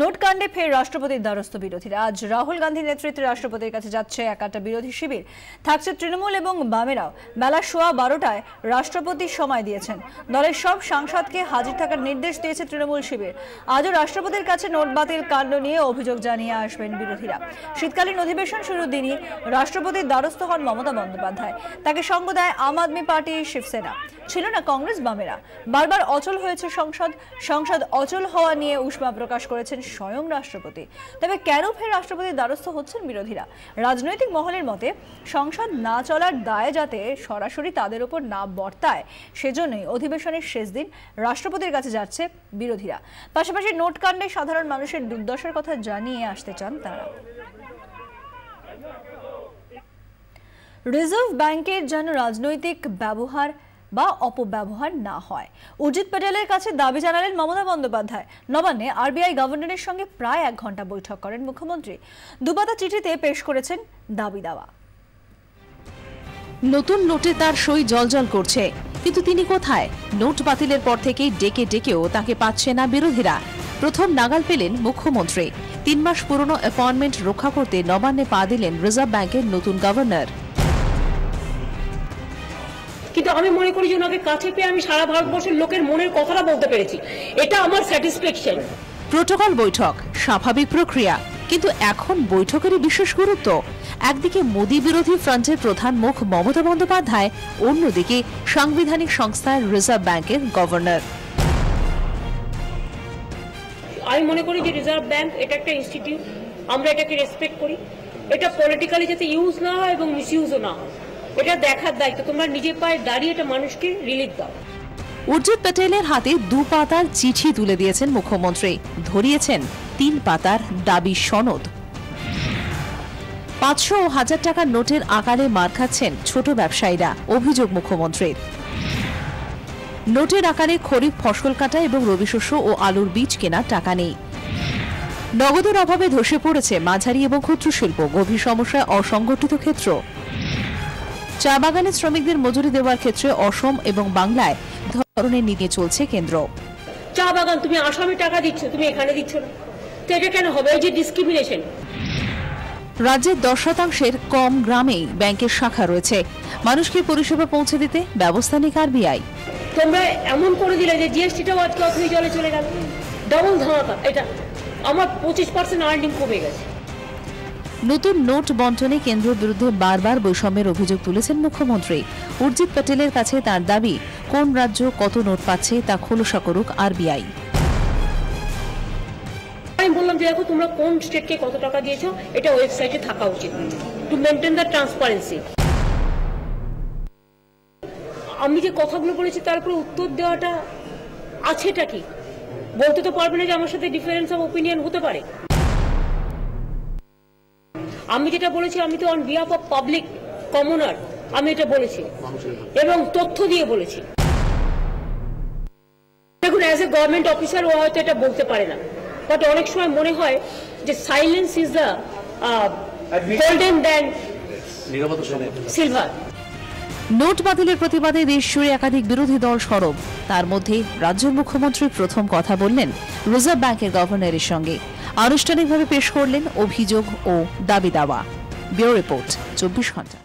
Note কাণ্ডে ফের রাষ্ট্রপতির দ্বারস্থ বিরোধীরা। আজ রাহুল গান্ধীর নেতৃত্বে রাষ্ট্রপতির কাছে যাচ্ছে একাটা বিরোধী শিবির। থাকছে তৃণমূল এবং বামেরাও। বেলা 12:15টায় রাষ্ট্রপতির সময় দিয়েছেন। দলের সব সাংসদকে হাজির থাকার নির্দেশ দিয়েছে তৃণমূল শিবির। আজও রাষ্ট্রপতির কাছে নোট বাতিল কাণ্ড নিয়ে অভিযোগ জানিয়ে আসবেন বিরোধীরা। শীতকালীন অধিবেশন শুরুর দিনই রাষ্ট্রপতির দ্বারস্থ হন মমতা বন্দ্যোপাধ্যায়। তাকে সঙ্গ দেয় আম আদমি পার্টি, শিবসেনা। ছিল না কংগ্রেস, বামেরা। বারবার অচল হয়েছে সংসদ অচল হওয়া নিয়ে উষ্মা প্রকাশ করেছেন স্বয়ং রাষ্ট্রপতি। তবে কেন ফের রাষ্ট্রপতির দ্বারস্থ হচ্ছেন বিরোধীরা? রাজনৈতিক মহলের মতে সংসদ না চলার দায় যাতে সরাসরি তাদের উপর না বর্তায়, সেজন্যই অধিবেশনের শেষ দিন রাষ্ট্রপতির কাছে যাচ্ছে বিরোধীরা। পাশাপাশি নোট কাণ্ডে সাধারণ মানুষের দুর্দশার কথা জানিয়ে আসতে চান তারা। রিজার্ভ ব্যাংকের যেন রাজনৈতিক ব্যবহার বা অপব্যবহার না হয়, উর্জিত প্যাটেলের কাছে দাবি জানালেন মমতা বন্দ্যোপাধ্যায়। নবান্নে আরবিআই গভর্নরের সঙ্গে প্রায় 1 ঘন্টা বৈঠক করেন মুখ্যমন্ত্রী। দুপাতা চিঠিতে পেশ করেছেন দাবি দাওয়া। নতুন নোটে তার সই জলজল করছে, কিন্তু তিনি কোথায়? নোট বাতিলের পর থেকেই ডেকে ডেকেও তাকে পাচ্ছে না বিরোধীরা। প্রথম নাগাল পেলেন মুখ্যমন্ত্রী। 3 মাস পুরনো অ্যাপয়েন্টমেন্ট রক্ষা করতে নবান্নে পা দিলেন রিজার্ভ ব্যাংকের নতুন গভর্নর। কিন্তু আমি মনে করি যে ওনাকে কাছে পেয়ে আমি সারা ভারতবর্ষের লোকের মনের কথাটা বলতে পেরেছি, এটা আমার স্যাটিসফ্যাকশন। প্রোটোকল বৈঠক স্বাভাবিক প্রক্রিয়া, কিন্তু এখন বৈঠকেরই বিশেষ গুরুত্ব। একদিকে মোদী বিরোধী ফ্রন্টের প্রধান মুখ মমতা বন্দ্যোপাধ্যায়, অন্যদিকে সাংবিধানিক সংস্থার রিজার্ভ ব্যাংকের গভর্নর। আমি মনে করি যে রিজার্ভ ব্যাংক এটা একটা ইনস্টিটিউট, আমরা এটাকে রেসপেক্ট করি। এটা পলিটিক্যালি যাতে ইউজ না হয় এবং মিসইউজও না হয়, এটা দেখার দায়িত্ব। তোমরা নিজের পায়ে দাঁড়িয়ে এটা মানুষকে রিলিফ দাও। উর্জিত প্যাটেলের হাতে 2 পাতার চিঠি তুলে দিয়েছেন মুখ্যমন্ত্রী। ধরিয়েছেন 3 পাতার দাবি সনদ। 500 ও 1000 টাকার নোটের আকারে মার খাচ্ছেন ছোট ব্যবসায়ীরা, অভিযোগ মুখ্যমন্ত্রীর। নোটের আকারে খরিফ ফসল কাটা এবং রবি শস্য ও আলুর বীজ কেনার টাকা নেই। নগদের অভাবে ধসে পড়েছে মাঝারি এবং ক্ষুদ্র শিল্প, গভীর সমস্যায় অসংগঠিত ক্ষেত্র। চা বাগানে শ্রমিকদের মজুরি দেওয়ার ক্ষেত্রে অসম এবং বাংলায় ধরনের নীতি চলছে কেন্দ্র। চা বাগান তুমি আসামে টাকা দিচ্ছ, তুমি এখানে দিচ্ছ না, তো এটা কেন হবে? এই যে ডিসক্রিমিনেশন। রাজ্যের 10% কম গ্রামেই ব্যাংকের শাখা রয়েছে। মানুষকে পরিষেবা পৌঁছে দিতে ব্যবস্থা নিক আরবিআই। তোমরা এমন করে দিলে যে জিএসটিটাও আজকে অথই জলে চলে গেল, ডাবল ধামাকা। এটা আমার 25% আর্নিং কমে গেছে। নতুন নোট বন্টনে কেন্দ্রের বিরুদ্ধে বারবার বৈষম্যের অভিযোগ তুলেছেন মুখ্যমন্ত্রী। উর্জিত প্যাটেলের কাছে তার দাবি, কোন রাজ্য কত নোট পাচ্ছে তা খোলসা করুক আরবিআই। আমি বললাম যে দেখো তোমরা কোন স্টেটকে কত টাকা দিয়েছো, এটা ওয়েবসাইটে থাকা উচিত টু মেনটেন দ্য ট্রান্সপারেন্সি। আমি যে কথাগুলো বলেছি তার উপরে উত্তর দেওয়াটা আছেটা কি? বলতে তো পারবে না যে আমার সাথে ডিফারেন্স অফ ওপিনিয়ন হতে পারে। আমি যেটা বলেছি, আমি তো অন বিহাফ অফ পাবলিক কমনার আমি এটা বলেছি এবং তথ্য দিয়ে বলেছি। দেখুন, অ্যাজ এ গভর্নমেন্ট অফিসার ও হয়তো এটা বলতে পারে না, বাট অনেক সময় মনে হয় যে silence is the golden than silver. Note বাতিলের প্রতিবাদে দেশ জুড়ে একাধিক বিরোধী দল সরব। তার মধ্যে রাজ্যের মুখ্যমন্ত্রী প্রথম কথা বললেন রিজার্ভ ব্যাংকের গভর্নরের সঙ্গে। আনুষ্ঠানিকভাবে পেশ করলেন অভিযোগ ও দাবি দাওয়া। ব্যুরো রিপোর্ট, 24 ঘন্টা।